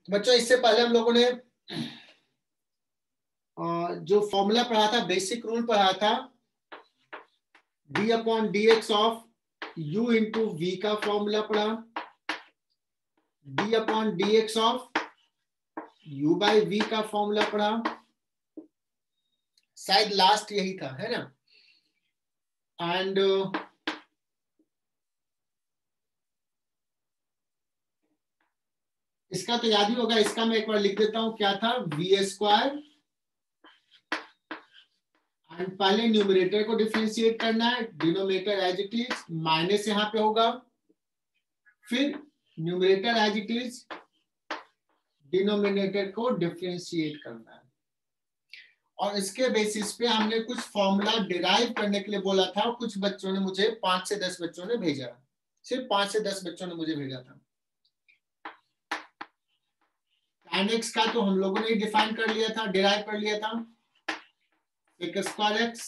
बच्चों इससे पहले हम लोगों ने जो फॉर्मूला पढ़ा था, बेसिक रूल पढ़ा था, d/dx of u into v का फॉर्मूला पढ़ा, d/dx of u by v का फॉर्मूला पढ़ा, शायद लास्ट यही था, है ना। एंड इसका तो याद ही होगा, इसका मैं एक बार लिख देता हूं, क्या था, v² एंड पहले न्यूमरेटर को डिफरेंशिएट करना है, denominator as it is, minus यहां पे होगा, फिर numerator as it is, denominator को डिफरेंशिएट करना है। और इसके बेसिस पे हमने कुछ फॉर्मूला डिराइव करने के लिए बोला था, और कुछ बच्चों ने मुझे 5 से 10 बच्चों ने भेजा, सिर्फ 5 से 10 बच्चों ने मुझे भेजा था। tan x का तो हम लोगों ने डिफाइन कर लिया था, डिराइव कर लिया था, sec² x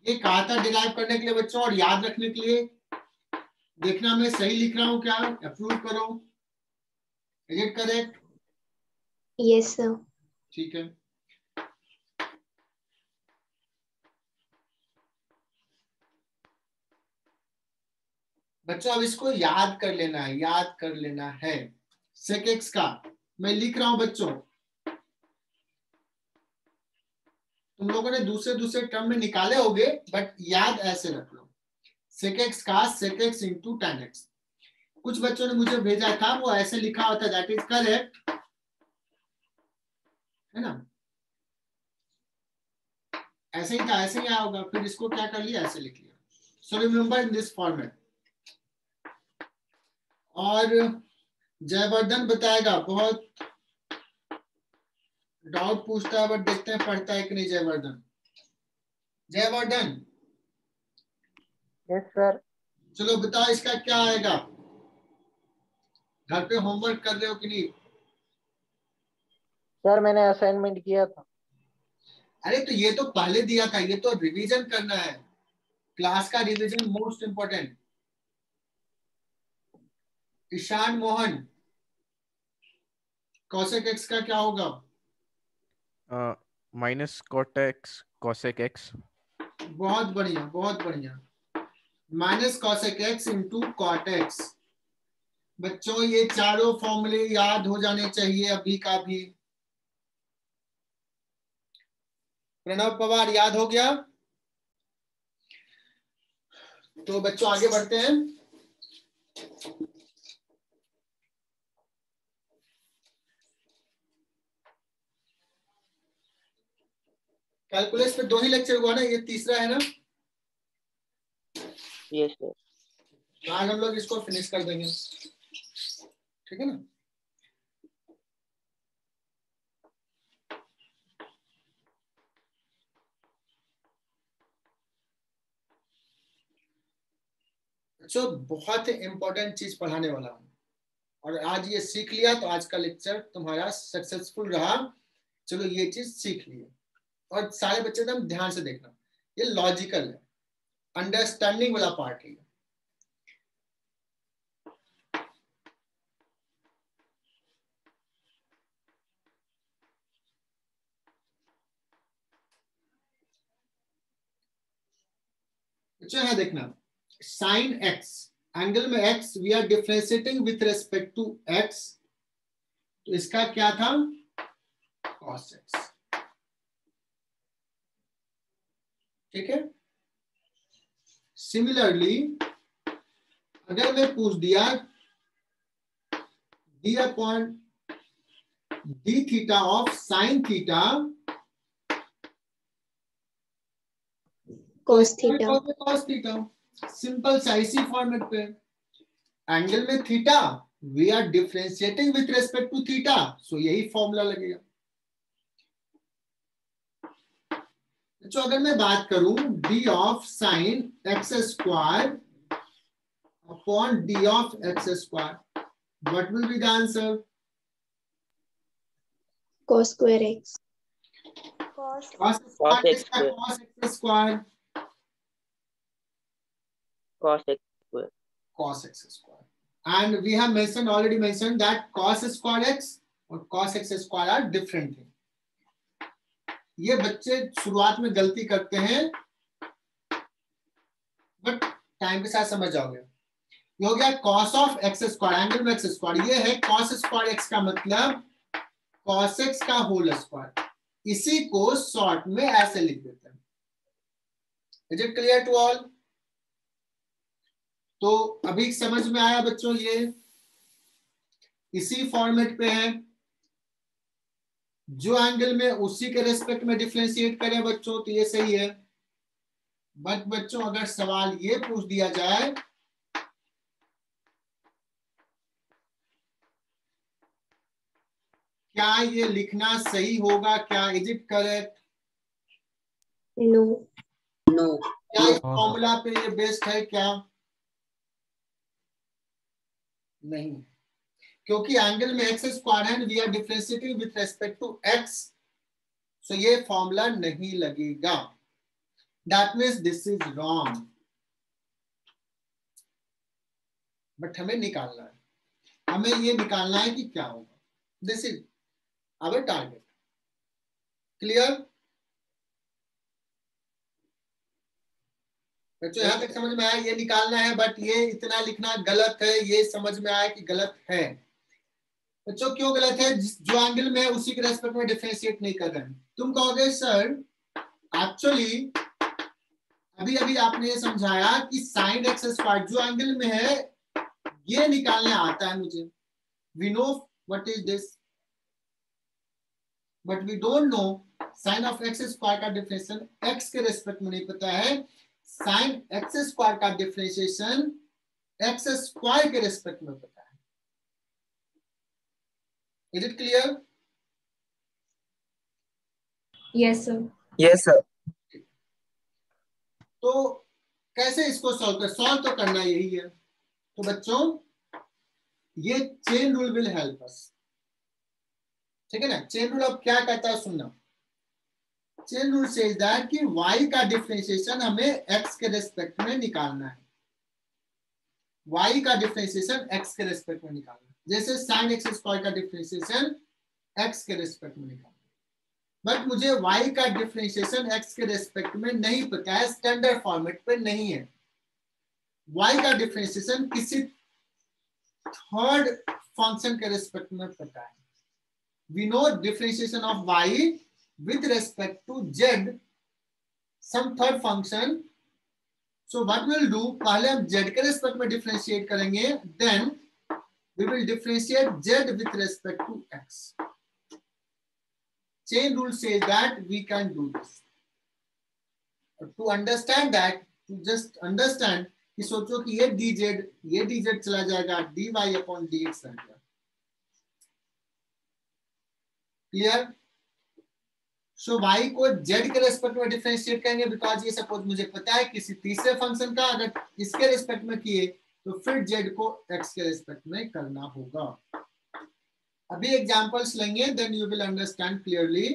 ये कहा था डिराइव करने के लिए बच्चों, और याद रखने के लिए। देखना मैं सही लिख रहा हूं क्या, अप्रूव करो, is it correct? Yes sir. ठीक है। बच्चों अब इसको याद कर लेना है, याद कर लेना है। sec x का मैं लिख रहा हूं बच्चों, तुम लोगों ने दूसरे दूसरे टर्म में निकाले होंगे, बट याद ऐसे रख लो, sec x का sec x into tan x। कुछ बच्चों ने मुझे भेजा था, वो ऐसे लिखा होता, दैट इज करेक्ट, है ना, ऐसे ही था, ऐसे ही आया होगा, फिर इसको क्या कर लिया, ऐसे लिख लिया। So remember in this format. और जयवर्धन बताएगा, बहुत डाउट पूछता है, बट देखते हैं पढ़ता है कि नहीं जयवर्धन। Jaivardhan, yes sir. चलो बताओ इसका क्या आएगा, घर पे होमवर्क कर रहे हो कि नहीं? सर मैंने असाइनमेंट किया था। अरे तो ये तो पहले दिया था, ये तो रिवीजन करना है, क्लास का revision most important. Ishaan Mohan, cosec x का क्या होगा? Minus cot x cosec x। बहुत बढ़िया, बहुत बढ़िया, minus cosec x into cot x। बच्चों ये चारों फॉर्मूले याद हो जाने चाहिए अभी का भी। प्रणव पवार याद हो गया? तो बच्चों आगे बढ़ते हैं। कैलकुलस पे 2 ही लेक्चर हुआ ना, ये तीसरा है ना? Yes sir. आज हम लोग इसको फिनिश कर देंगे, ठीक है ना। बच्चों बहुत इंपॉर्टेंट चीज पढ़ाने वाला हूं, और आज ये सीख लिया तो आज का लेक्चर तुम्हारा सक्सेसफुल रहा। चलो ये चीज सीख लिए, और सारे बच्चे एकदम ध्यान से देखना, ये लॉजिकल है, अंडरस्टैंडिंग वाला पार्ट है। बच्चों यहाँ देखना, साइन एक्स, एंगल में x, we are differentiating with respect to x, तो इसका क्या था, कॉस एक्स, ठीक है। सिमिलरली अगर मैं पूछ दिया d upon d theta of sine theta, cos theta, cos theta, simple सा, इसी फॉर्मेट पे। एंगल में theta, we are differentiating with respect to theta, so यही फॉर्मूला लगेगा। तो अगर मैं बात करूं d of sine x square upon d of x square, what will be the answer? cos square x, cos x square, cos x square. cos x square. And we have already mentioned that cos square x और cos x square are different thing. ये बच्चे शुरुआत में गलती करते हैं, but time के साथ समझ जाओगे. ये हो गया cos of x square, angle में x स्क्वायर. ये है cos स्क्वायर x का मतलब cos x का होल स्क्वायर. इसी को शॉर्ट में ऐसे लिख देते हैं. Is it clear to all? तो अभी समझ में आया बच्चों? ये इसी फॉर्मेट पे है. जो एंगल में उसी के रेस्पेक्ट में डिफरेंशिएट करें बच्चों तो ये सही है. बट बच्चों अगर सवाल ये पूछ दिया जाए क्या ये लिखना सही होगा, क्या is it correct? No. No. क्या इस फॉर्मूला पे ये बेस्ड है क्या? नहीं, क्योंकि एंगल में एक्स स्क्वायर है, we are differentiating with respect to x, so ये फॉर्मूला नहीं लगेगा. That means this is wrong. But हमें निकालना है, हमें ये निकालना है कि क्या होगा. This is our target. Clear बच्चों? यहां तक समझ में आया? ये निकालना है, बट ये इतना लिखना गलत है. ये समझ में आया कि गलत है बच्चों? क्यों गलत है? जो एंगल में है उसी के रेस्पेक्ट में डिफरेंशिएट नहीं कर रहे हैं. तुम कहोगे सर एक्चुअली अभी अभी आपने ये समझाया कि साइन एक्स स्क्वायर जो एंगल में है ये निकालने आता है मुझे. We know what is this, but we don't know sine of x square का डिफरेंशिएशन एक्स के रेस्पेक्ट में नहीं पता है. साइन एक्स स्क्वायर का डिफरेंशिएशन एक्स स्क्वायर के रेस्पेक्ट में पता है. Is it clear? Yes sir. Yes, sir. तो कैसे इसको सॉल्व कर? सॉल्व तो करना यही है. तो बच्चों ये chain rule will help us. ठीक है ना? चेन रूल अब क्या कहता है सुनना. चेन रूल सेज दैट कि y का डिफरेंशिएशन हमें x के रेस्पेक्ट में निकालना है. y का डिफरेंशिएशन x के रेस्पेक्ट में निकालना है. जैसे sin x स्क्वायर का डिफरेंशिएशन x के रेस्पेक्ट में निकालना है. बट मुझे y का डिफरेंशिएशन x के रेस्पेक्ट में नहीं पता है, स्टैंडर्ड फॉर्मेट पे नहीं है. y का डिफरेंशिएशन किसी थर्ड फंक्शन के रेस्पेक्ट में पता है. We know differentiation of y with respect to z, some third function. So what we'll do, पहले हम z के रेस्पेक्ट में डिफरेंशिएट करेंगे, then we will differentiate z with respect to x. Chain rule says that we can do this. To understand that, to just understand कि सोचो कि ये dz चला जाएगा, dy upon dx आ गया. क्लियर? सो y को z के रेस्पेक्ट में डिफरेंशिएट करेंगे, बिकॉज ये सपोज मुझे पता है किसी तीसरे फंक्शन का अगर इसके रेस्पेक्ट में किए तो फिर z को x के रेस्पेक्ट में करना होगा. अभी एग्जांपल्स लेंगे, then you will understand clearly.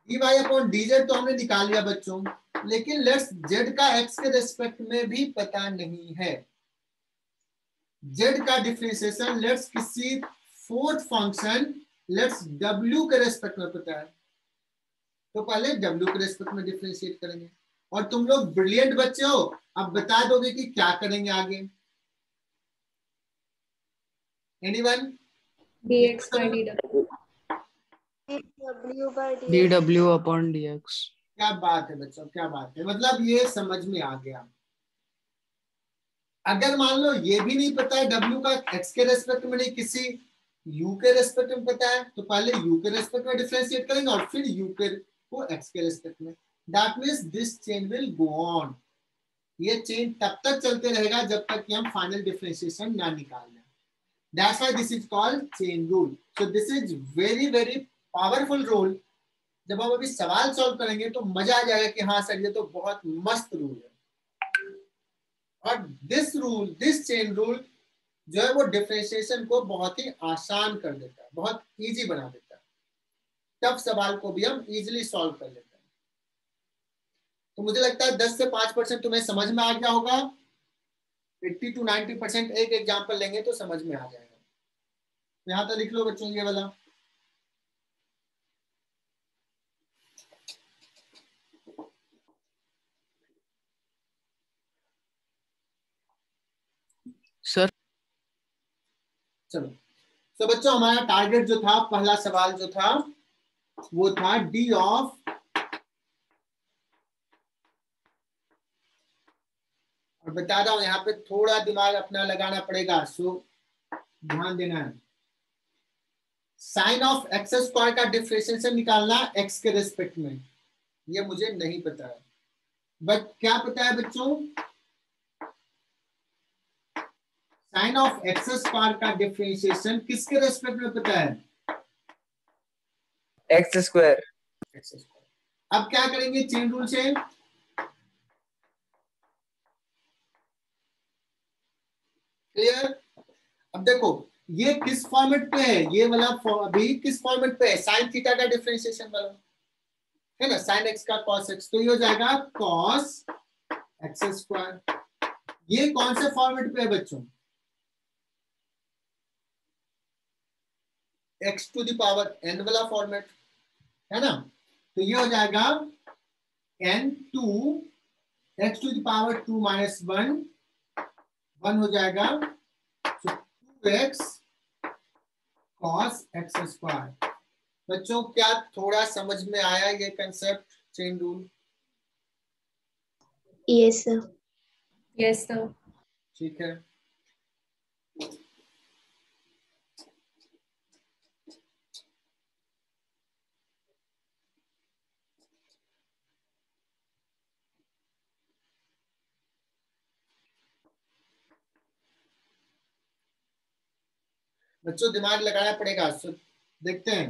dy upon dz तो हमने निकाल लिया बच्चों, लेकिन लेट्स z का x के रेस्पेक्ट में भी पता नहीं है. z का डिफरेंशिएशन लेट्स किसी फोर्थ फंक्शन लेट्स w के रेस्पेक्ट में पता है, तो पहले w के रेस्पेक्ट में डिफरेंशिएट करेंगे. और तुम लोग ब्रिलियंट बच्चे हो, अब बता दोगे कि क्या करेंगे आगे. Anyone? dx by dw. dw upon dx. क्या बात है बच्चों, क्या बात है. मतलब ये समझ में आ गया. अगर मान लो ये भी नहीं पता है w का x के रेस्पेक्ट में नहीं, किसी u के रेस्पेक्ट में पता है, तो पहले u के रेस्पेक्ट में डिफरेंशिएट करेंगे और फिर u को x के रेस्पेक्ट में. That means this chain will go on. ये चेन तब तक चलते रहेगा जब तक कि हम फाइनल डिफरेंशिएशन ना निकाल लें. That's why this is called chain rule. So this is very very powerful rule. जब हम अभी सवाल सॉल्व करेंगे तो मजा आ जाएगा कि हाँ सर ये तो बहुत मस्त रूल है. और दिस चेन रूल जो है वो डिफरेंशिएशन को बहुत ही आसान कर देता है, बहुत इजी बना देता है. टफ सवाल को भी हम इजीली सॉल्व कर लेते हैं. तो तो मुझे लगता है 10 से 5% तुम्हें समझ में आ गया होगा। 80 to 90% एक एग्जाम्पल लेंगे तो समझ में आ जाएगा। यहाँ तो लिख लो बच्चों ये वाला। सर चलो तो बच्चों हमारा टारगेट जो था, पहला सवाल जो था वो था डी ऑफ, और बता रहा हूं यहाँ पे थोड़ा दिमाग अपना लगाना पड़ेगा, सो ध्यान देना है। साइन ऑफ एक्स स्क्वायर का डिफरेंशिएशन निकालना एक्स के रिस्पेक्ट में, ये मुझे नहीं पता है, बट क्या पता है बच्चों, साइन ऑफ एक्स स्क्वायर का डिफरेंशिएशन किसके रेस्पेक्ट में पता है? X square. X square. अब क्या करेंगे चेन रूल से, क्लियर? अब देखो ये किस फॉर्मेट पे है, ये वाला अभी किस फॉर्मेट पे है, साइन थीटा का डिफरेंशिएशन वाला है ना, साइन एक्स का कॉस एक्स, तो ये हो जाएगा कॉस एक्स स्क्वायर। ये कौन से फॉर्मेट पे है बच्चों? X to the power n वाला फॉर्मेट है ना, तो ये हो जाएगा n to x to the power 2 minus 1 हो जाएगा, तो 2x कॉस एक्स स्क्वायर। बच्चों क्या थोड़ा समझ में आया ये concept, chain rule? Yes, sir. Yes, sir. ठीक है। बच्चों दिमाग लगाना पड़ेगा, सो देखते हैं।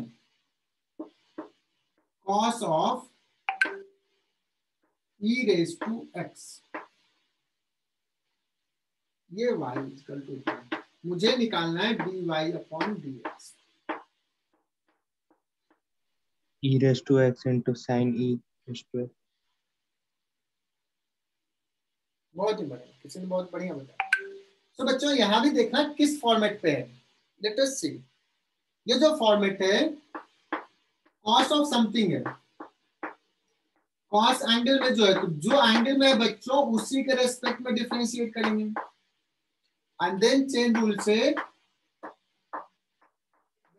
Cos of e raise to x, ये y इक्वल टू, मुझे निकालना है dy upon dx। e raised to x into sin e raised to x। बहुत ही बढ़िया, किसी ने बहुत बढ़िया बताया। तो बच्चों यहां भी देखना किस फॉर्मेट पे है, लेट अस सी। ये जो फॉर्मेट है कॉस ऑफ समथिंग है, कॉस एंगल में जो है, तो जो एंगल में है बच्चों उसी के रेस्पेक्ट में डिफरेंशिएट करेंगे, एंड देन चेन रूल से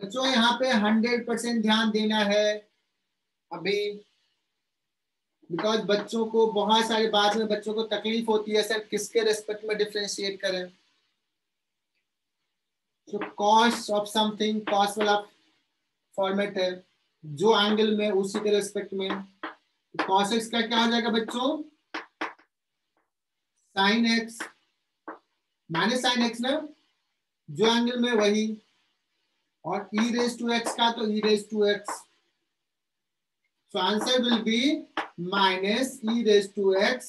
बच्चों यहाँ पे 100% ध्यान देना है अभी, बिकॉज बच्चों को बहुत सारे बाद में बच्चों को तकलीफ होती है सर किसके रेस्पेक्ट में डिफरेंशिएट करें। तो कॉस ऑफ समथिंग, कॉस वाला फॉर्मेट है, जो एंगल में उसी के रेस्पेक्ट में, कॉस एक्स का क्या हो जाएगा बच्चों, sine x minus sine x ना, जो एंगल में वही, और e रेज टू एक्स का तो e raise to x, so answer will be minus e raise to x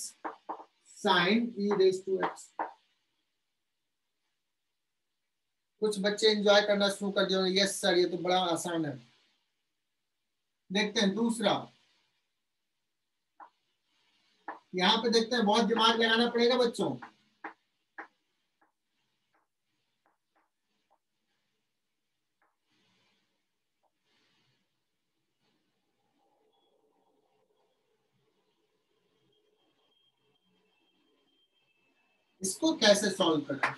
sine e raise to x. कुछ बच्चे एंजॉय करना शुरू कर दिए, यस सर ये तो बड़ा आसान है। देखते हैं दूसरा, यहाँ पे देखते हैं, बहुत दिमाग लगाना पड़ेगा बच्चों। इसको कैसे सॉल्व करें,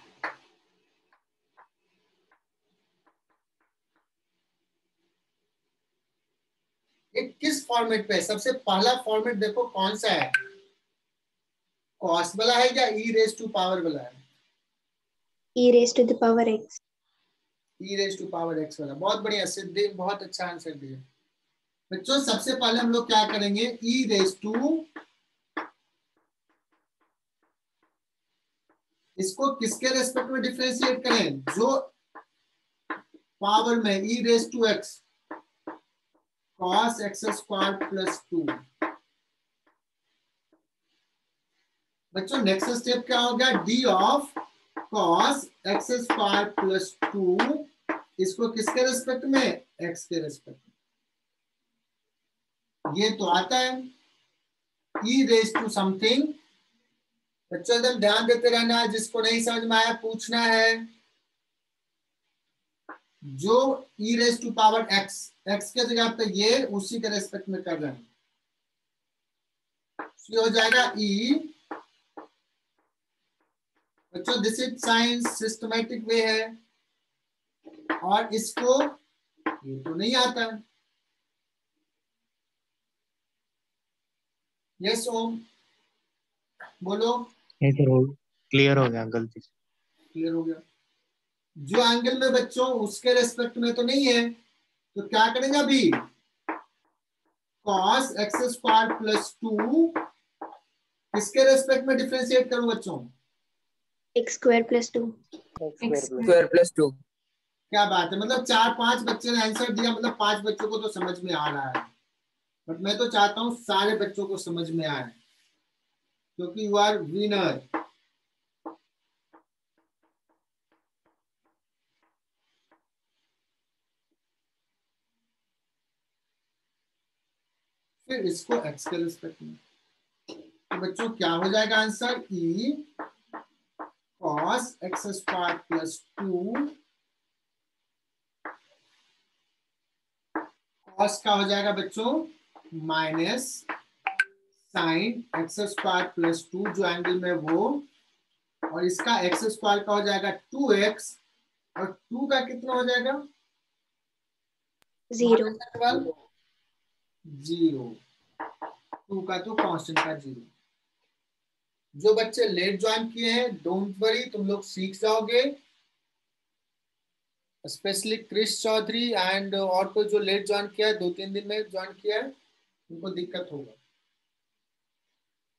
ये किस फॉर्मेट पे है? सबसे पहला फॉर्मेट देखो कौन सा है, कॉस वाला है या e रेज टू पावर वाला है? E raised to the power x. e raise to power x वाला। बहुत बढ़िया सिद्धि, बहुत अच्छा आंसर दिया बच्चों। सबसे पहले हम लोग क्या करेंगे, e रेज टू, इसको किसके रेस्पेक्ट में डिफरेंशिएट करें, जो पावर में e raise to x cos x square plus 2। बच्चों नेक्स्ट स्टेप क्या हो गया, d of cos x square plus 2, इसको किसके रेस्पेक्ट में, x के रेस्पेक्ट में। ये तो आता है ई रेज टू समथिंग। बच्चों एकदम ध्यान देते रहना, जिसको नहीं समझ में आया पूछना है। जो e raise to power x, x के जगह पे ये उसी के रेस्पेक्ट में कर रहे हैं, ये हो जाएगा ई। बच्चों this is science, systematic way है, और इसको ये तो नहीं आता। यस ओम, बोलो। नहीं सर, क्लियर हो गया गलती से। क्लियर हो गया। जो एंगल में बच्चों उसके रेस्पेक्ट में तो नहीं है, तो क्या करेंगे अभी, cos x स्क्वायर प्लस 2 किसके रेस्पेक्ट में डिफरेंशिएट करूं बच्चों, x square plus 2. Square plus 2. क्या बात है, मतलब 4-5 बच्चे ने आंसर दिया, मतलब 5 बच्चों को तो समझ में आ रहा है, बट मैं तो चाहता हूं सारे बच्चों को समझ में आए, क्योंकि यू आर विनर। फिर इसको x के रिस्पेक्ट में, तो बच्चों क्या हो जाएगा answer, e cos x square plus 2, cos का हो जाएगा बच्चों minus sign x square plus 2 जो एंगल में वो, और इसका एक्स स्क्वायर का हो जाएगा 2x, और 2 का कितना हो जाएगा 0. 0। 2 का तो कांस्टेंट का 0। जो बच्चे लेट ज्वाइन किए हैं डोंट वरी, तुम लोग सीख जाओगे, स्पेशली क्रिश चौधरी एंड और कोई जो लेट ज्वाइन किया है, 2-3 दिन में ज्वाइन किया है, उनको दिक्कत होगा।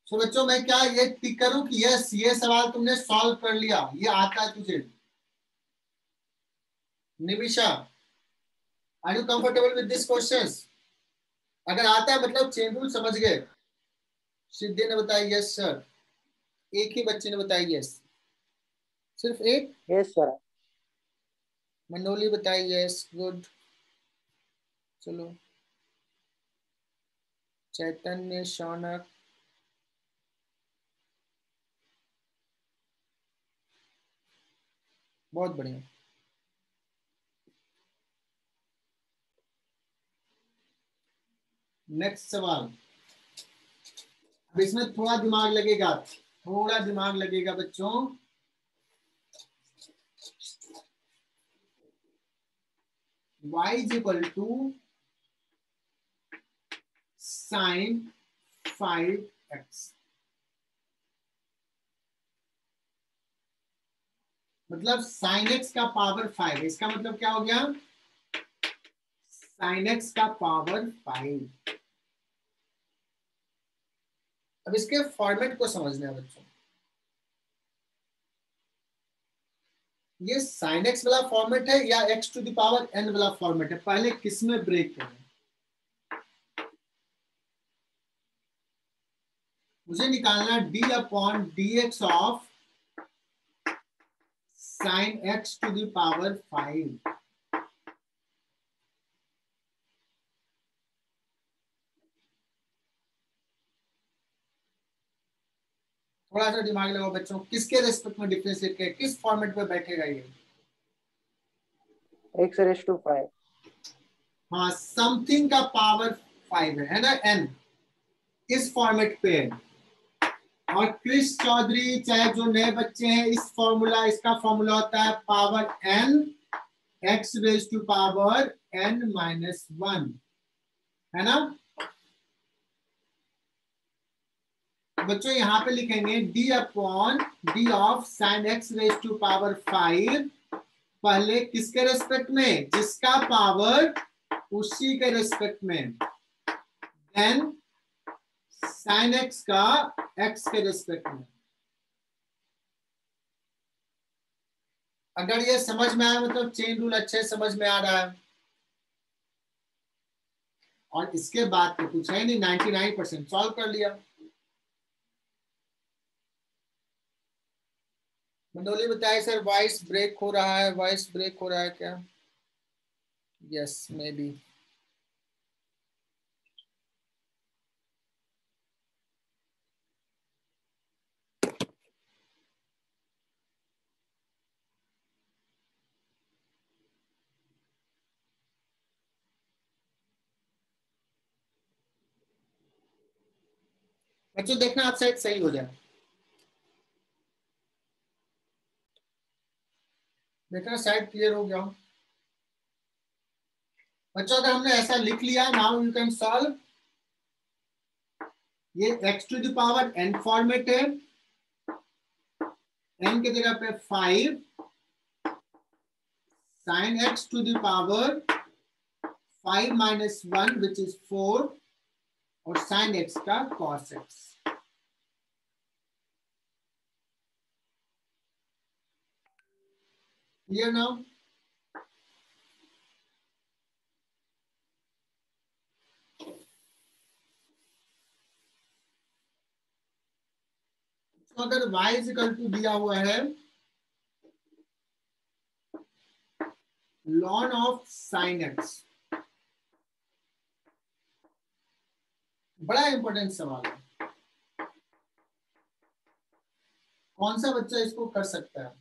सो बच्चों मैं क्या ये टिक करूं कि यस ये सवाल तुमने सॉल्व कर लिया, ये आता है तुझे। Nimisha, are you comfortable with this questions? अगर आता है मतलब चेन रूल समझ गए। सिद्धि ने बताया यस सर, एक ही बच्चे ने बताया यस, सिर्फ एक। Yes, sir. मनोली बताई यस, गुड। चलो चैतन्य, शौनक, बहुत बढ़िया। नेक्स्ट सवाल, अब इसमें थोड़ा दिमाग लगेगा, थोड़ा दिमाग लगेगा बच्चों। y is equal to sin 5x, मतलब sin x का पावर 5, इसका मतलब क्या हो गया, sin x का पावर 5। अब इसके फॉर्मेट को समझना है बच्चों, ये sin x वाला फॉर्मेट है या x to the power n वाला फॉर्मेट है, पहले किसमें ब्रेक करें। मुझे निकालना d upon dx of sin x to the power 5। थोड़ा सा दिमाग लगाओ बच्चों, किसके रेस्पेक्ट में डिफरेंशिएट करें, किस फॉर्मेट में बैठेगा ये। X raised to 5. हाँ समथिंग का पावर 5 है ना, n इस फॉर्मेट पे है। और क्रिश चौधरी चाहे जो नए बच्चे हैं, इस फॉर्मूला, इसका फॉर्मूला होता है power n x raise to power n minus 1, है ना बच्चों। यहां पे लिखेंगे d upon d of sine x raise to power 5, पहले किसके रेस्पेक्ट में, जिसका पावर उसी के रेस्पेक्ट में, देन साइन x का x के रेस्पेक्ट में। अगर ये समझ में आया मतलब चेन रूल अच्छे समझ में आ रहा है। और इसके बाद तो कुछ है नहीं, 99% सॉल्व कर लिया। मंडोली बताए सर वॉइस ब्रेक हो रहा है, वॉइस ब्रेक हो रहा है क्या, यस मे बी। बच्चों देखना आप शायद सही हो जाए, देखना शायद क्लियर हो गया हो। बच्चों अगर हमने ऐसा लिख लिया, नाउ यू कैन सॉल्व। ये x to the power n format है, n की जगह पे 5 sin x to the power 5 minus 1 which is 4 और sin x का cos x। Clear now? तो अगर y is equal to दिया हुआ है ln of sin x, बड़ा इंपॉर्टेंट सवाल है, कौन सा बच्चा इसको कर सकता है?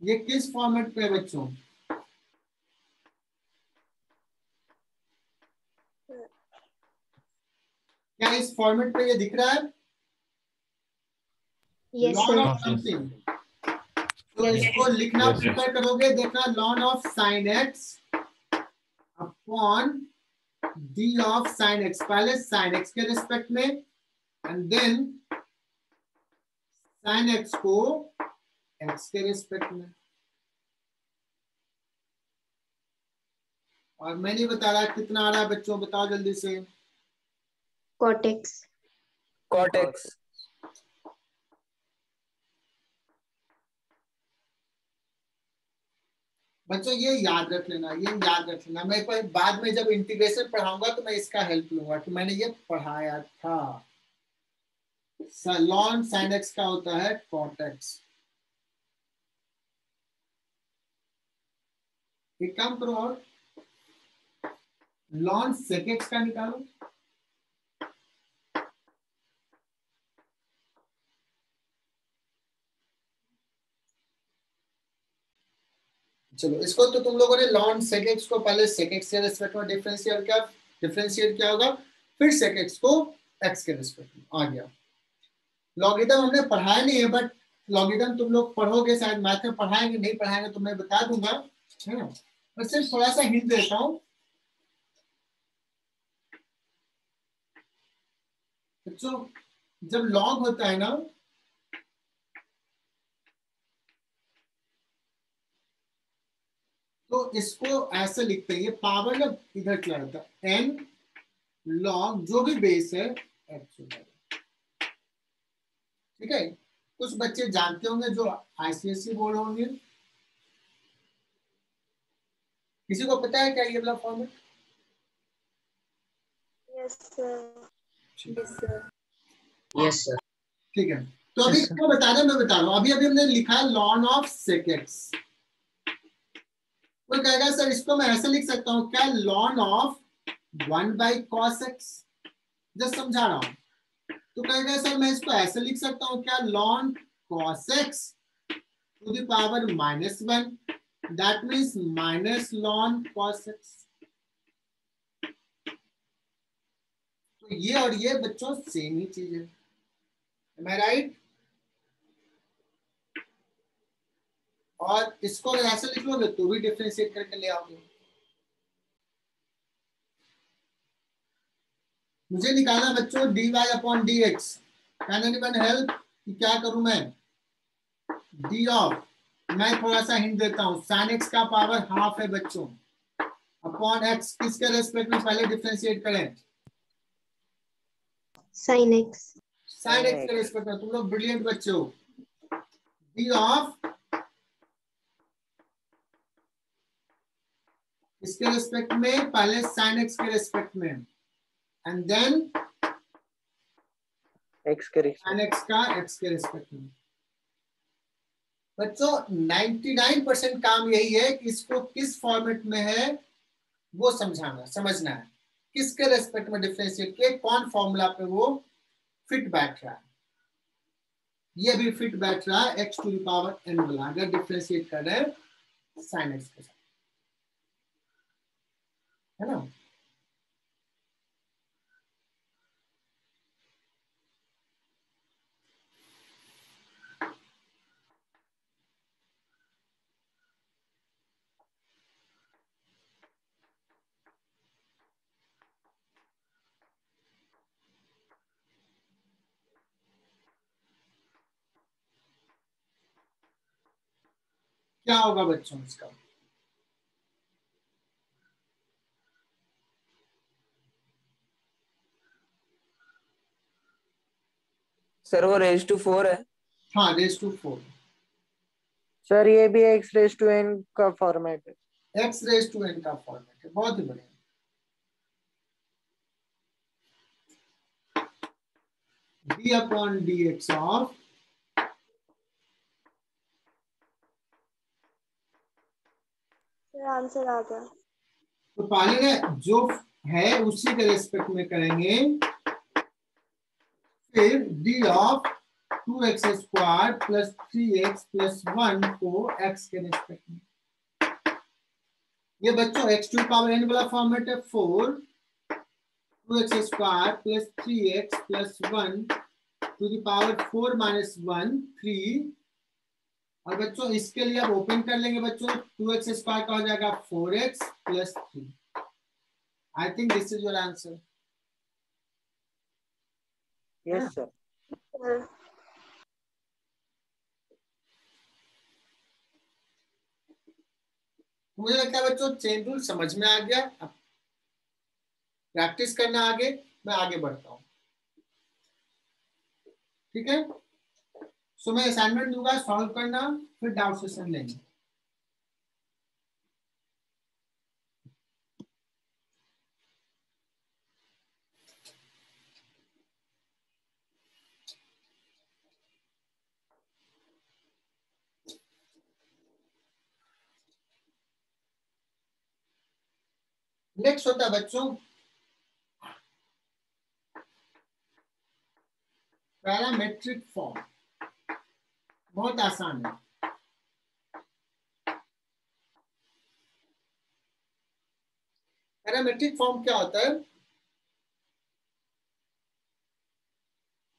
ये किस फॉर्मेट पे है बच्चों? क्या इस फॉर्मेट पे ये दिख रहा है? Yes, ln sir. of something, तो इसको लिखना Yes, sir. प्रिपेयर करोगे, देखना ln of sin x upon d of sin x, पहले sin x के रिस्पेक्ट में एंड देन sin x को x के रिस्पेक्ट में। और मैं नहीं बता रहा कितना आ रहा है बच्चों, बताओ जल्दी से। Cot x. Cot x. बच्चों ये याद रख लेना, ये याद रख लेना, मैं बाद में जब इंटीग्रेशन पढ़ाऊंगा तो मैं इसका हेल्प लूंगा कि मैंने ये पढ़ाया था। ln sin x का होता है cot x। एक काम करो और ln sec x का निकालो। चलो इसको तो तुम लोगों ने ln sec x को पहले sec x के रिस्पेक्ट में डिफरेंशिएट किया होगा, फिर sec x को x के रिस्पेक्ट में आ गया। लॉगरिथम हमने पढ़ाया नहीं है, बट लॉगरिथम तुम लोग पढ़ोगे, शायद मैथ में पढ़ाएंगे, नहीं पढ़ाएंगे तो मैं बता दूंगा, है ना। मैं सिर्फ थोड़ा सा हिंट देता हूँ बच्चों। जब लॉग होता है ना, तो इसको ऐसे लिखते हैं, ये पावर ना इधर चला जाता है, n log जो भी बेस है x होता है, ठीक है। कुछ बच्चे जानते होंगे जो आईसीएसई बोर्ड होंगे, किसी को पता है क्या ये वाला format? Yes, sir. Yes, sir. Yes, sir. ठीक है, तो अभी Yes, sir. क्या बता रहा हूं, मैं बता रहा हूं। अभी हमने लिखा है ln of sec x। कोई कहेगा सर इसको मैं ऐसे लिख सकता हूँ क्या, ln of 1 by cos x, just समझा रहा हूं। तो कहेगा सर मैं इसको ऐसे लिख सकता हूँ क्या, ln cos x to the power -1, that means minus ln cos x। तो ये और ये बच्चों सेम ही चीज है, am I right? और इसको अगर ऐसे लिख लोगे तो भी डिफरेंशिएट करके ले आओगे। मुझे निकालना बच्चों dy/dx। कैन एनीवन हेल्प कि क्या करूं मैं? d ऑफ, मैं थोड़ा सा हिंट देता हूं, sin x का पावर हाफ है बच्चों, अपॉन x, किसके रेस्पेक्ट में पहले डिफरेंशिएट करें? Sin x. sin x के रेस्पेक्ट में। तुम लोग ब्रिलियंट बच्चे हो। d ऑफ इसके रेस्पेक्ट में, पहले sin x के रेस्पेक्ट में, एंड देन x के sin x का x के रेस्पेक्ट में। बच्चों 99% काम यही है कि इसको किस फॉर्मेट में है वो समझना है, किसके रेस्पेक्ट में डिफरेंशिएट किए, कौन फॉर्मूला पे वो फिट बैठ रहा है। ये भी फिट बैठ रहा है x to the power n वाला, अगर डिफरेंशिएट कर रहे हैं sin x के साथ, है ना। क्या होगा बच्चों इसका? सर वो रेज टू 4 है। हाँ, रेज टू 4, सर ये भी x रेज टू n का फॉर्मेट है। x रेज टू n का फॉर्मेट है, बहुत ही बढ़िया। d upon dx of, sir answer आ गया। तो पहले जो है उसी के रेस्पेक्ट में करेंगे, फिर d of 2x square plus 3x plus 1 को x के रेस्पेक्ट में। ये बच्चों x टू पावर n वाला फॉर्मेट है, 4 2x square plus 3x plus 1 to the power 4 minus 1 3। और बच्चों इसके लिए आप ओपन कर लेंगे बच्चों, 2x स्क्वायर का हो जाएगा 4x plus 3। I think this is your answer. Yes sir. Sir मुझे लगता है बच्चों चेन रूल समझ में आ गया, अब प्रैक्टिस करना आगे, मैं आगे बढ़ता हूँ, ठीक है। सो मैं असाइनमेंट दूंगा, सॉल्व करना, फिर डाउट सेशन लेंगे। नेक्स्ट होता है बच्चों पैरामेट्रिक फॉर्म, बहुत आसान है। पैरामेट्रिक फॉर्म क्या होता है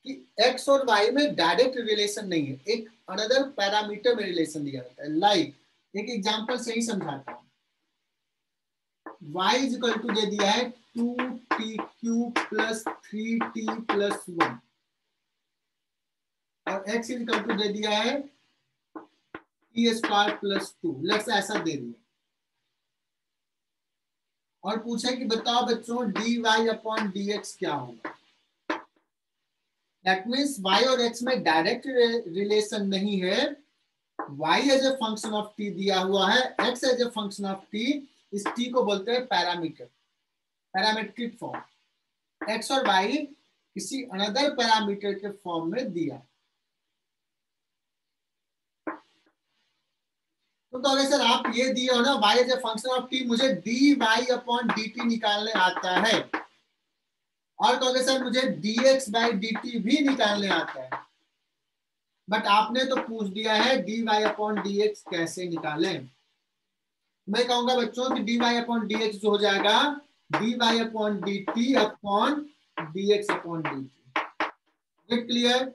कि x और y में डायरेक्ट रिलेशन नहीं है, एक अनदर पैरामीटर में रिलेशन दिया जाता है। लाइक एक एग्जांपल से ही समझाता हूं, y इज इक्वल टू दे दिया है 2t³ प्लस 3t प्लस 1 और x इज इक्वल टू दे दिया है t स्क्वायर प्लस 2, लेट्स ऐसा दे दिया और पूछा कि बताओ बच्चों dy अपॉन dx क्या होगा। दैट मीन्स y और x में डायरेक्ट रिलेशन नहीं है, y as a function of t दिया हुआ है, x as a function of t, इस t को बोलते हैं पैरामीटर, पैरामेट्रिक फॉर्म। x और y किसी अनदर पैरामीटर के फॉर्म में दिया। तो अगर सर आप ये दिए हो ना y as a function of t, मुझे dy अपॉन dt निकालने आता है, और कहोगे सर मुझे dx बाई dt भी निकालने आता है, बट आपने तो पूछ दिया है dy अपॉन dx कैसे निकालें। मैं कहूंगा बच्चों कि dy अपॉन dx जो हो जाएगा dy upon dt upon dx upon dt। Get clear?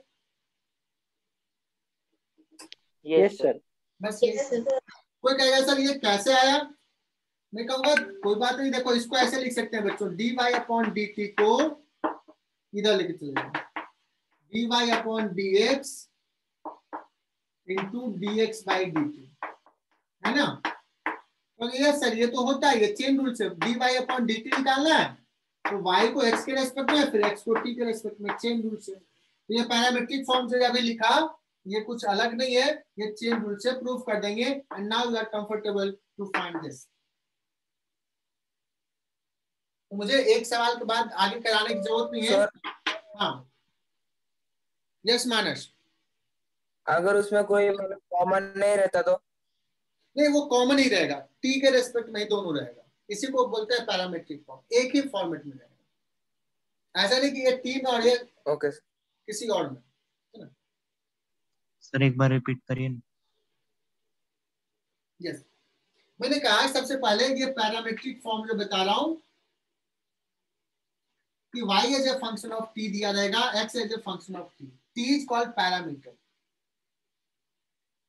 Yes sir. बस यस सर। कोई कहेगा सर ये कैसे आया, मैं कहूंगा कोई बात नहीं, देखो इसको ऐसे लिख सकते हैं बच्चों, dy अपॉन dt को इधर लेके चले जाओ, dy upon dx into dx by dt, है ना। तो ये सर ये तो होता है, ये चेन रूल से dy अपॉन dt निकालना है, तो y को x के रेस्पेक्ट में, फिर x को t के रेस्पेक्ट में, चेन रूल से। तो ये पैरामेट्रिक फॉर्म से अभी लिखा, ये कुछ अलग नहीं है, ये चेन रूल से प्रूफ कर देंगे। And now you are comfortable to find this. तो मुझे एक सवाल के बाद आगे कराने की जरूरत नहीं है। हाँ यस मानस। अगर उसमें कोई मतलब कॉमन नहीं रहता तो? नहीं वो कॉमन ही रहेगा, टी के रेस्पेक्ट में ही दोनों रहेगा, इसी को बोलते हैं पैरामेट्रिक फॉर्म, एक ही फॉर्मेट में रहेगा, ऐसा नहीं कि ये टी में और ये ओके किसी और में, है ना। सर एक बार रिपीट करिए ना। यस, मैंने कहा सबसे पहले ये पैरामीट्रिक फॉर्म जो बता रहा हूं कि y as a function of t दिया रहेगा, x as a function of t is called parameter.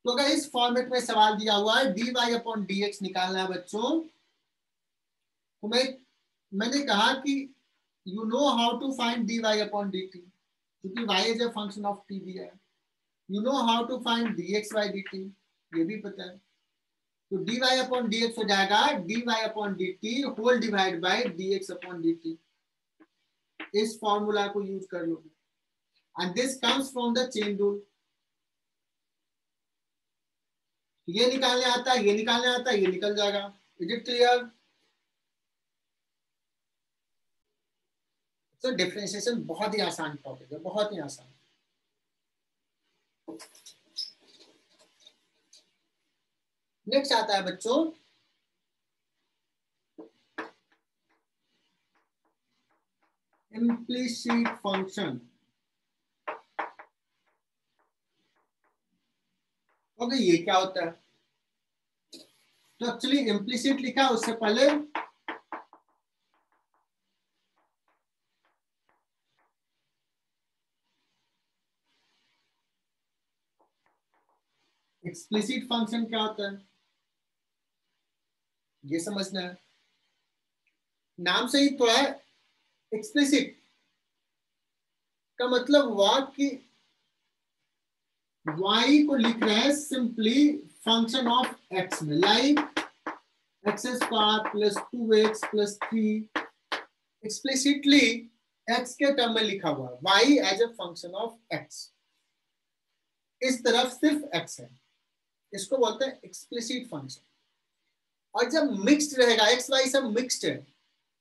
तो अगर इस फॉर्मेट में सवाल दिया हुआ है dy अपॉन dx निकालना है बच्चों, तो मैंने कहा कि you know how to find dy upon dt, क्योंकि y as a function of t दिया है। You know how to find dx by dt, ये भी पता है। तो dy अपॉन dx हो जाएगा dy upon dt whole divide by dx upon dt। इस फॉर्मूला को यूज कर लो, and this comes from the chain rule. ये निकालने आता है, ये निकालने आता है, ये निकल जाएगा। Is it clear? तो डिफरेंशिएशन बहुत ही आसान टॉपिक है, बहुत ही आसान। नेक्स्ट आता है बच्चों इम्प्लिसिट फंक्शन। ओके, ये क्या होता है? तो एक्चुअली इम्प्लिसिट लिखा उससे पहले एक्सप्लिसिट फंक्शन क्या होता है ये समझना है। नाम से ही थोड़ा एक्सप्लिसिट का मतलब हुआ कि y को लिख रहे हैं सिंपली फंक्शन ऑफ x में, like x square plus 2x plus 3 explicitly x के टर्म में लिखा हुआ है, y as a function of x। इस तरफ सिर्फ x है, इसको बोलते हैं एक्सप्लिसिट फंक्शन। और जब मिक्स्ड रहेगा, x y सब मिक्स्ड है,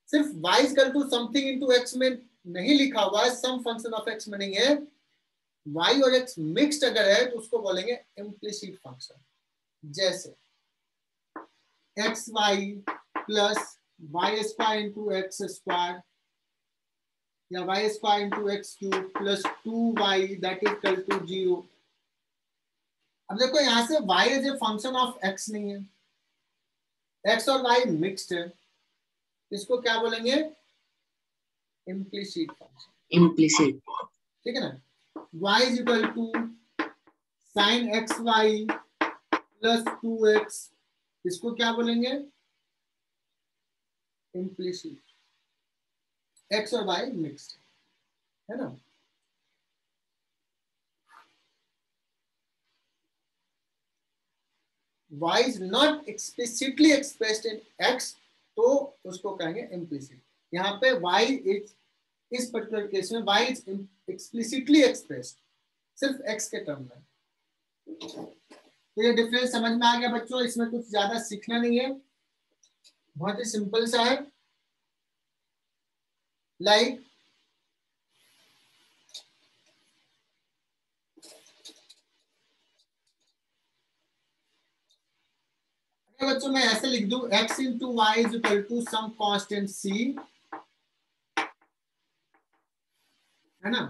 सिर्फ y is equal to something into x में नहीं लिखा हुआ है, सम फंक्शन ऑफ x में नहीं है, y और x मिक्स्ड अगर है तो उसको बोलेंगे इम्प्लिसिट फंक्शन। जैसे x y plus y square into x square या y square into x cube plus 2y that is equal to 0। अब देखो यहां से y as a function of x नहीं है, x और y मिक्स्ड है, इसको क्या बोलेंगे? Implicit function. इम्प्लिसिट। ठीक है ना? y is equal to sine x y plus 2x, इसको क्या बोलेंगे? इम्प्लिसिट। x और y मिक्स्ड है ना? y is not explicitly expressed in x, तो उसको कहेंगे implicit। यहाँ पे y is, इस पर्टिकुलर केस में y is explicitly expressed सिर्फ x के टर्म में। तो ये डिफरेंस समझ में आ गया बच्चों, इसमें कुछ ज्यादा सीखना नहीं है, बहुत ही सिंपल सा है। लाइक बच्चों मैं ऐसे लिख दूं x into y is equal to some constant c, है ना?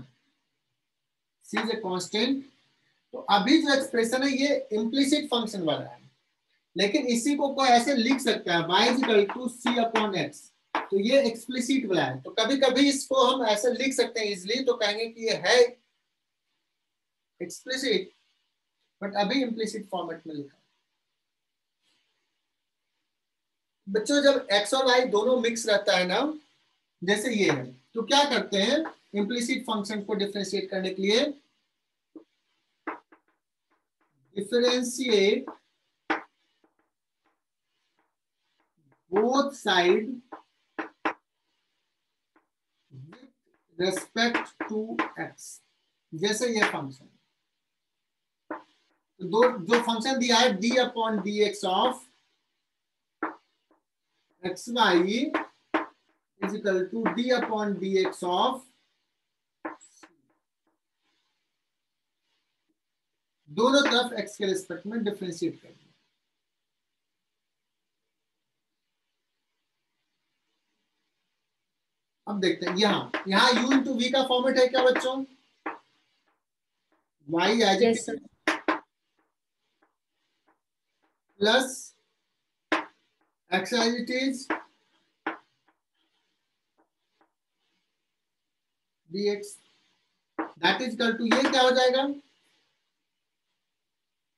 c is a constant. तो अभी जो एक्सप्रेशन है ये इम्प्लिसिट फंक्शन वाला है, लेकिन इसी को कोई ऐसे लिख सकता है y is equal to c upon x, तो ये एक्सप्लिसिट वाला है। तो कभी कभी इसको हम ऐसे लिख सकते हैं इजिली, तो कहेंगे कि ये है एक्सप्लिसिट बट अभी इम्प्लिसिट फॉर्मेट में लिखा। बच्चों जब x और y दोनों मिक्स रहता है ना, जैसे ये है, तो क्या करते हैं इम्प्लिसिट फंक्शन को डिफरेंशिएट करने के लिए? Differentiate both side with respect to x। जैसे ये फंक्शन, तो जो फंक्शन दिया है d upon d x of x y is equal to d upon d x of, दोनों तरफ x के रिस्पेक्ट में डिफरेंशिएट कर दिया। अब देखते हैं यहाँ u इंटू वी का फॉर्मेट है क्या बच्चों? y as it is plus x as it is dx that is equal to, ये क्या हो जाएगा,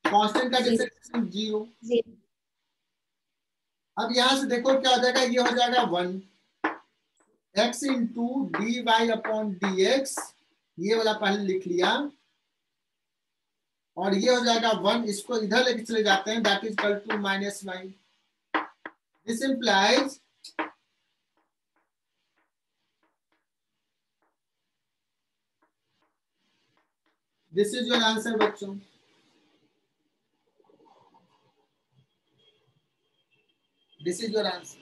कांस्टेंट का डिफरेंशिएशन 0। अब यहां से देखो क्या हो जाएगा, ये हो जाएगा 1 x into d y upon d x, ये वाला पहले लिख लिया, और ये हो जाएगा 1, इसको इधर लेके चले जाते हैं, that is equal to minus y. This implies this is your answer बच्चों। This is your answer.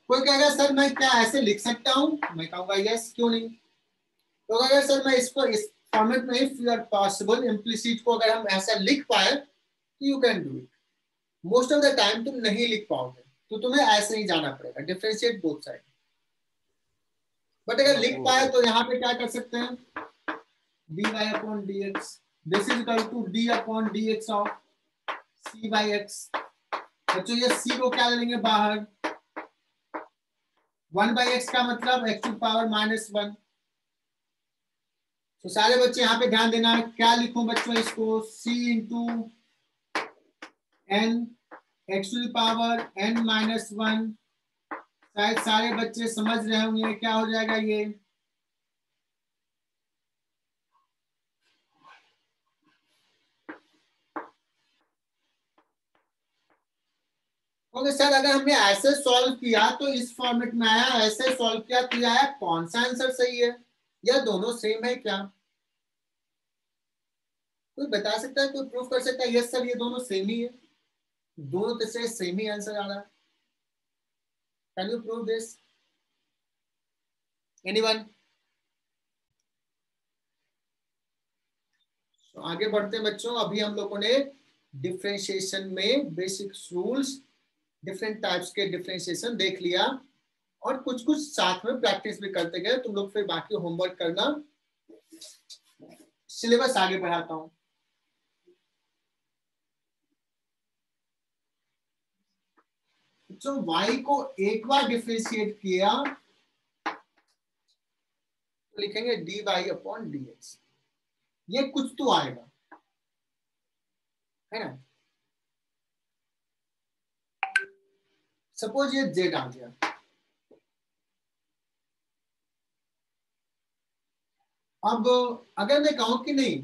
कोई कहेगा सर मैं क्या ऐसे लिख सकता हूं, मैं कहूंगा यस, क्यों नहीं। तो अगर सर मैं इसको इस फॉर्मेट में, if you are possible implicit को अगर हम ऐसा लिख पाए तो you can do it. Most of the time तुम नहीं लिख पाओगे, तो तुम्हें ऐसे ही जाना पड़ेगा, डिफरेंशिएट बोथ साइड। बट अगर लिख पाए तो यहाँ पे क्या कर सकते हैं, dy upon dx, this is equal to d upon dx of c by x। बच्चों ये c को क्या लेंगे बाहर, 1 by x का मतलब x टू पावर -1। तो सारे बच्चे यहाँ पे ध्यान देना, क्या लिखूं बच्चों इसको, c into n x to power n-1। शायद सारे बच्चे समझ रहे होंगे क्या हो जाएगा ये। ओके सर, अगर हमने ऐसे सॉल्व किया तो इस फॉर्मेट में आया, ऐसे सॉल्व किया तो ये आया, कौन सा आंसर सही है, या दोनों सेम है क्या? कोई बता सकता है, कोई प्रूफ कर सकता है, यस सर ये दोनों सेम ही है, दोनों तरह से सेम ही आंसर आ रहा है। Can you prove this anyone? तो आगे बढ़ते हैं बच्चों। अभी हम लोगों ने डिफरेंशिएशन में बेसिक रूल्स, डिफरेंट टाइप्स के डिफरेंशिएशन देख लिया, और कुछ कुछ साथ में प्रैक्टिस भी करते गए। तुम लोग फिर बाकी होमवर्क करना, सिलेबस आगे बढ़ाता हूं। तो y को एक बार डिफरेंशिएट किया तो लिखेंगे dy अपॉन dx, ये कुछ तो आएगा, है ना। सपोज ये z आ गया, अब अगर मैं कहूं कि नहीं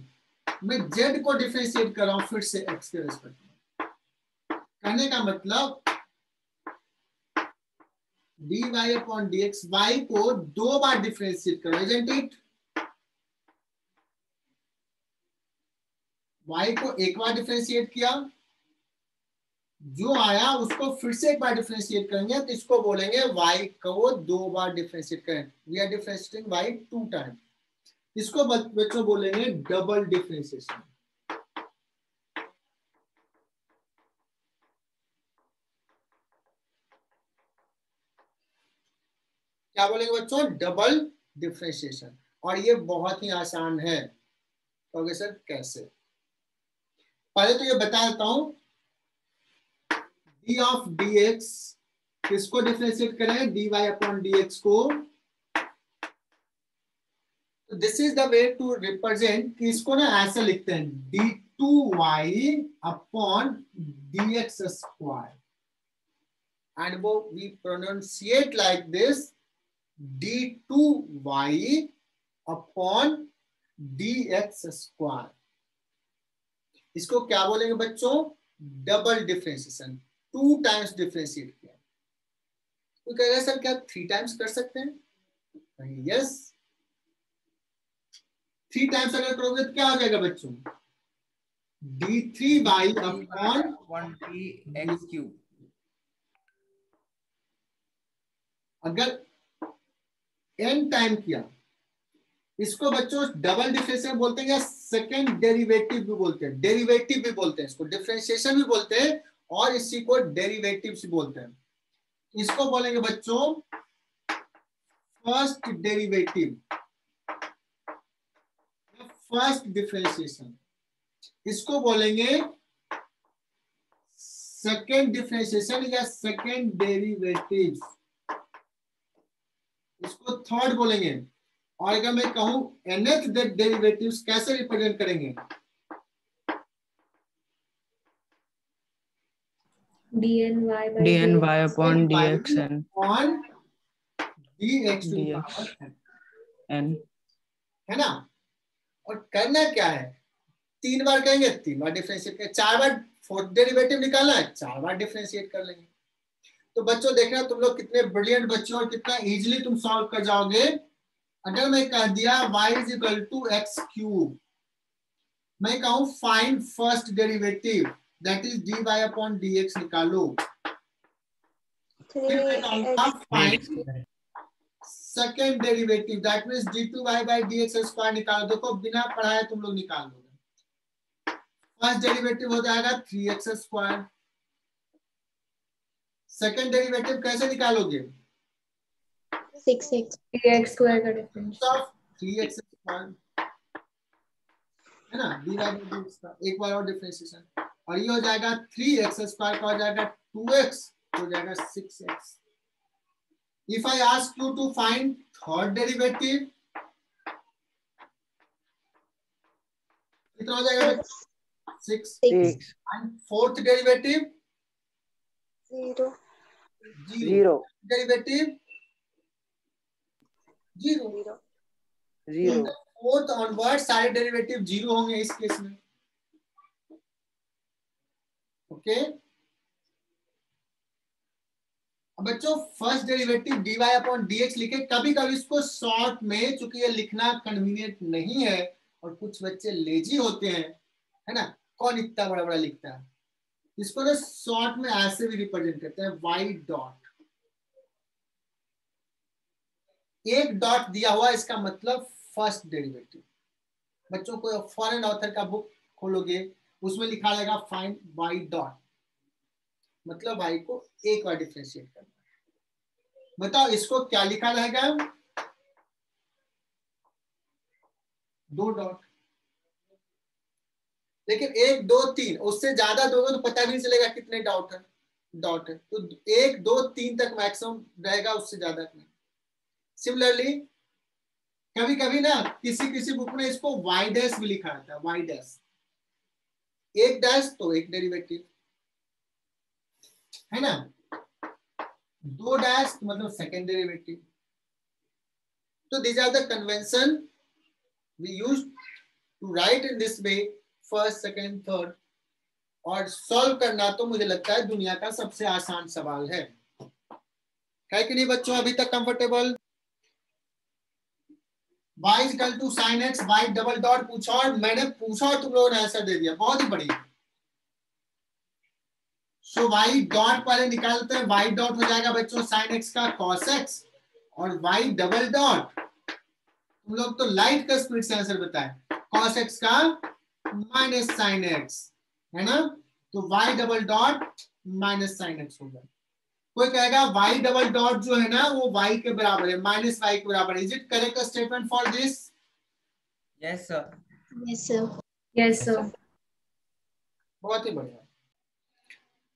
मैं z को डिफरेंशिएट कर रहा हूं फिर से x के रेस्पेक्ट में, कहने का मतलब dy अपॉन dx, y को 2 बार डिफरेंशिएट करो, इजंट इट। y को एक बार डिफरेंशिएट किया, जो आया उसको फिर से एक बार डिफरेंशिएट करेंगे, तो इसको बोलेंगे y को 2 बार डिफरेंशिएट करें, we are differentiating y 2 time, इसको बच्चों बोलेंगे डबल डिफरेंशिएशन। क्या बोलेंगे बच्चों, डबल डिफरेंशिएशन। और ये बहुत ही आसान है। तो सर कैसे, पहले तो ये बता देता हूं, d ऑफ dx किसको डिफरेंशिएट करें, dy अपॉन dx को। This is the way to represent कि इसको ना ऐसे लिखते हैं, d2y upon dx square, and वो we pronunciate like this, d2y upon dx square. इसको क्या बोलेंगे बच्चों, डबल डिफरेंशिएशन, 2 टाइम्स डिफरेंशिएट किया। तो कहेगा सर क्या 3 टाइम्स कर सकते हैं, यस 3 टाइम्स अगर करोगे तो क्या हो जाएगा बच्चों, d3y अपॉन 1dx क्यूब। अगर n टाइम किया, इसको बच्चों डबल डिफरेंशिएशन बोलते हैं, या सेकंड डेरिवेटिव भी बोलते हैं, डेरिवेटिव भी बोलते हैं, इसको डिफरेंशिएशन भी बोलते हैं, और इसी को डेरिवेटिव भी बोलते हैं। इसको बोलेंगे बच्चों फर्स्ट डेरिवेटिव, फर्स्ट डिफरेंशिएशन, इसको बोलेंगे सेकेंड डिफरेंशिएशन या सेकेंड डेरिवेटिव, इसको थर्ड बोलेंगे। और अगर मैं कहूं nth डेरिवेटिव कैसे रिप्रेजेंट करेंगे? dny upon dxn on dx to the dx power n है ना। और करना क्या है, 3 बार कहेंगे 3 बार डिफरेंशिएट करेंगे, 4 बार फोर्थ डेरिवेटिव निकालना है 4 बार डिफरेंशिएट कर लेंगे। तो बच्चों देखना तुम लोग कितने ब्रिलियंट बच्चों और कितना इजीली तुम सॉल्व कर जाओगे। अगर मैं कह दिया y is equal to x cube, मैं कहूं find first derivative that is dy upon dx निकालो, फिर मैं कहूंगा find second derivative that means d2y by dx square निकालो। देखो बिना पढ़ाए तुम लोग निकाल दोगे। फर्स्ट डेरिवेटिव हो जाएगा 3x स्क्वायर, सेकेंड डेरिवेटिव कैसे निकालोगे? 6x 3x स्क्वायर का डिफरेंस 3x स्क्वायर है ना, dy बाय dx का एक बार और डिफरेंशिएशन, और ये हो जाएगा 3x स्क्वायर का हो जाएगा 2x हो जाएगा 6x। If I ask you to find third derivative, कितना हो जाएगा? 6 and fourth derivative 0 0 derivative 0 0 fourth onward सारे डेरिवेटिव 0 होंगे इस केस में। ओके अब बच्चों first derivative dy upon dx लिखे, कभी कभी इसको शॉर्ट में, चूंकि ये लिखना कन्वीनियंट नहीं है और कुछ बच्चे लेजी होते हैं, है ना, कौन इतना बड़ा बड़ा लिखता है, इसको ना शॉर्ट में ऐसे भी रिप्रेजेंट करते हैं y डॉट, एक डॉट दिया हुआ इसका मतलब फर्स्ट डेरिवेटिव। बच्चों को फॉरेन ऑथर का बुक खोलोगे उसमें लिखा रहेगा फाइंड y डॉट, मतलब y को एक बार डिफरेंशिएट करना है। बताओ इसको क्या लिखा रहेगा? 2 डॉट, लेकिन 1 2 3 उससे ज्यादा दोगे तो पता भी नहीं चलेगा कितने डॉट है। तो 1 2 3 तक मैक्सिमम रहेगा, उससे ज्यादा नहीं। सिमिलरली कभी कभी ना किसी बुक में इसको y डैश भी लिखा रहता है, y डैश, एक डैश तो एक डेरिवेटिव है ना, 2 डैश मतलब सेकेंड डेरिवेटिव। तो these are the convention we use to write in this way, first second third। और सॉल्व करना तो मुझे लगता है दुनिया का सबसे आसान सवाल है कि नहीं बच्चों? अभी तक comfortable? y is equal to sin x, y double dot पूछा और मैंने पूछा और तुम लोगों ने आंसर दे दिया, बहुत ही बढ़िया। सो y डॉट पहले निकालते हैं, y डॉट हो जाएगा बच्चों sin x का cos x, और y डबल डॉट, तुम लोग तो लाइट का स्पीड से आंसर बताएं, cos x का माइनस sin x है ना, तो y double dot minus sin x होगा। कोई कहेगा y डबल डॉट जो है ना वो y के बराबर है, माइनस y के बराबर है। Is it correct statement for this? Yes sir. yes sir yes sir बहुत ही बढ़िया।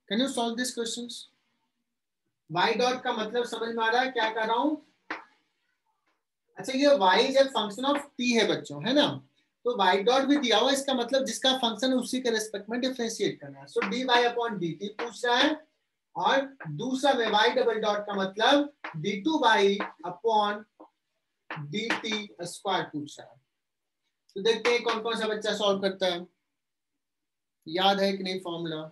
Can you solve this questions? y dot का मतलब समझ में आ रहा है क्या कर रहा हूं? अच्छा ये y एक फंक्शन ऑफ t है बच्चों, है ना, तो y डॉट भी दिया हुआ, इसका मतलब जिसका फंक्शन है उसी के रेस्पेक्ट में डिफरेंशिएट करना है। सो dy अपॉन dt पूछ रहा है, और दूसरा में y डबल डॉट का मतलब d2y अपॉन dt स्क्वायर पूछ रहा है। तो देखते हैं कौन कौन सा बच्चा सॉल्व करता है, याद है कि नहीं फॉर्मूला?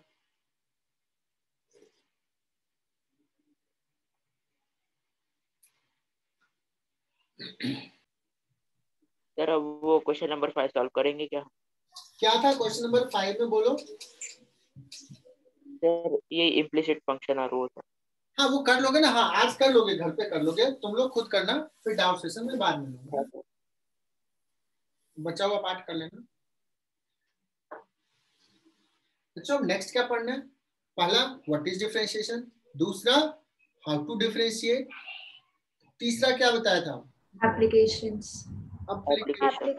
सर अब वो क्वेश्चन नंबर 5 सॉल्व करेंगे क्या? क्या था क्वेश्चन नंबर 5 में, बोलो। सर ये इम्प्लिसिट फंक्शन और वो था। हाँ वो कर लोगे ना, हाँ आज कर लोगे, घर पे कर लोगे, तुम लोग खुद करना, फिर डाउट सेशन में बाद में लूंगा, बचा हुआ पार्ट कर लेना। अच्छा नेक्स्ट क्या पढ़ना है? पहला व्हाट इज डिफरेंशिएशन, दूसरा हाउ टू डिफरेंशिएट, तीसरा क्या बताया था? Applications application.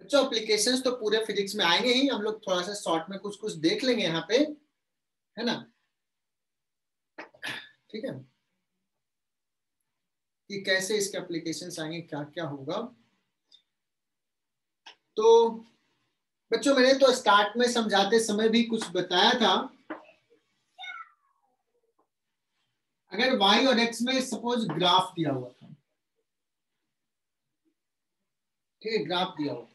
बच्चों एप्लीकेशंस तो पूरे फिजिक्स में आएंगे ही, हम लोग थोड़ा सा शॉर्ट में कुछ कुछ देख लेंगे यहाँ पे, है ना, ठीक है, कि कैसे इसके एप्लीकेशंस आएंगे, क्या क्या होगा। तो बच्चों मैंने तो स्टार्ट में समझाते समय भी कुछ बताया था, अगर y और x में सपोज ग्राफ दिया हुआ था, ठीक है, ग्राफ दिया हुआ था,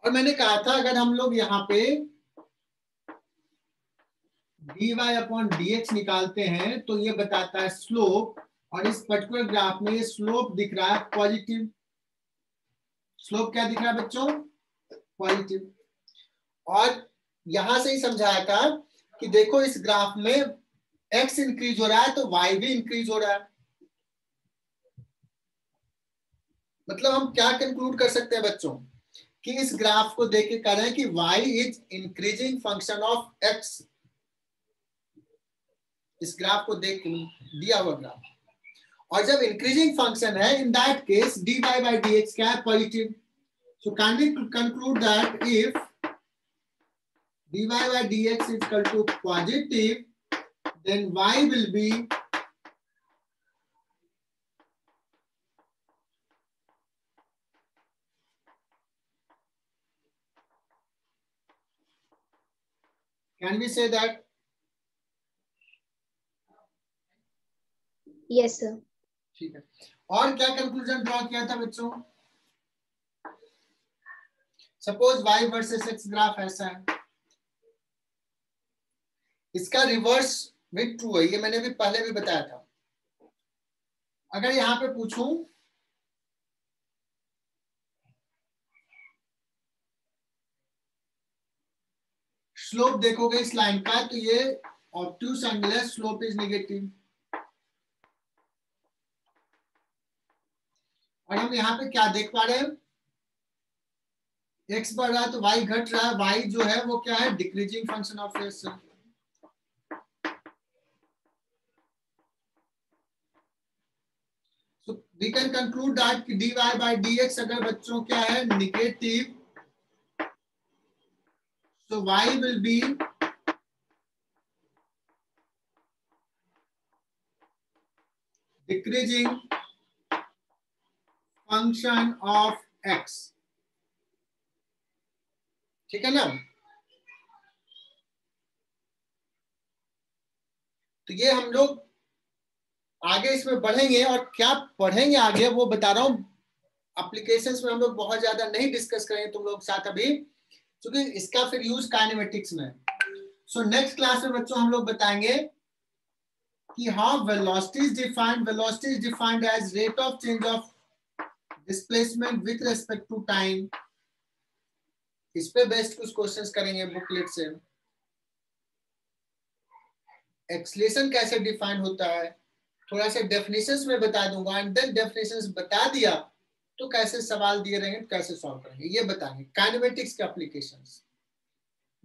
और मैंने कहा था अगर हम लोग यहाँ पे dy/dx निकालते हैं तो ये बताता है स्लोप, और इस पर्टिकुलर ग्राफ में ये स्लोप दिख रहा है पॉजिटिव। स्लोप क्या दिख रहा है बच्चों? पॉजिटिव। और यहां से ही समझाया था कि देखो इस ग्राफ में x इंक्रीज हो रहा है तो y भी इंक्रीज हो रहा है। मतलब हम क्या कंक्लूड कर सकते हैं बच्चों कि इस ग्राफ को देख के कह रहे हैं कि y is increasing function of x। इस ग्राफ को देख दिया हुआ ग्राफ, और जब इंक्रीजिंग फंक्शन है इन दैट केस dy/dx क्या है? Positive. So can we conclude that if dy/dx is equal to positive, then y will be can we say that? Yes, sir. ठीक है, और क्या कंक्लूजन ड्रॉ किया था बच्चों? Suppose y versus x graph ऐसा है, इसका रिवर्स भी ट्रू है, ये मैंने भी पहले भी बताया था। अगर यहां पे पूछूं स्लोप देखोगे इस लाइन का तो ये ऑब्ट्यूस एंगल है, स्लोप इज नेगेटिव। और हम यहाँ पे क्या देख पा रहे हैं? x बढ़ रहा है तो y घट रहा है, y जो है वो क्या है? Decreasing function of s। So we can conclude that कि dy/dx अगर बच्चों क्या है? Negative, so y will be decreasing function of x। ठीक है ना? तो ये हम लोग आगे इसमें बढ़ेंगे, और क्या पढ़ेंगे आगे वो बता रहा हूं। एप्लीकेशंस में हम लोग बहुत ज्यादा नहीं डिस्कस करेंगे तुम लोग साथ अभी, क्योंकि इसका फिर यूज काइनेमेटिक्स में। सो नेक्स्ट क्लास में बच्चों हम लोग बताएंगे कि how velocity is defined. Velocity is defined as rate of change of displacement with respect to time. इस पे बेस्ड कुछ क्वेश्चंस करेंगे बुकलेट से। एक्सीलरेशन कैसे डिफाइन होता है, थोड़ा सा डेफिनेशंस में बता दूंगा, एंड देन डेफिनेशंस बता दिया तो कैसे सवाल दिए रहेंगे, कैसे सॉल्व करेंगे, ये बताएंगे। काइनेमेटिक्स के एप्लीकेशंस।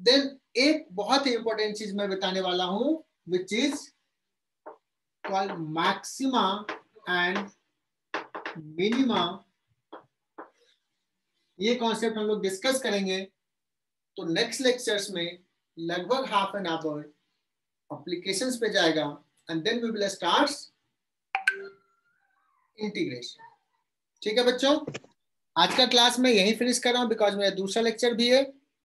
देन एक बहुत ही इंपॉर्टेंट चीज मैं बताने वाला हूं, which is called maxima and minima. ये कॉन्सेप्ट हम लोग डिस्कस करेंगे। तो नेक्स्ट लेक्चर्स में लगभग हाफ एन आवर एप्लीकेशंस पे जाएगा, and then we will start integration. ठीक है बच्चों, आज का क्लास मैं यहीं फिनिश कर रहा हूं बिकॉज मेरा दूसरा लेक्चर भी है।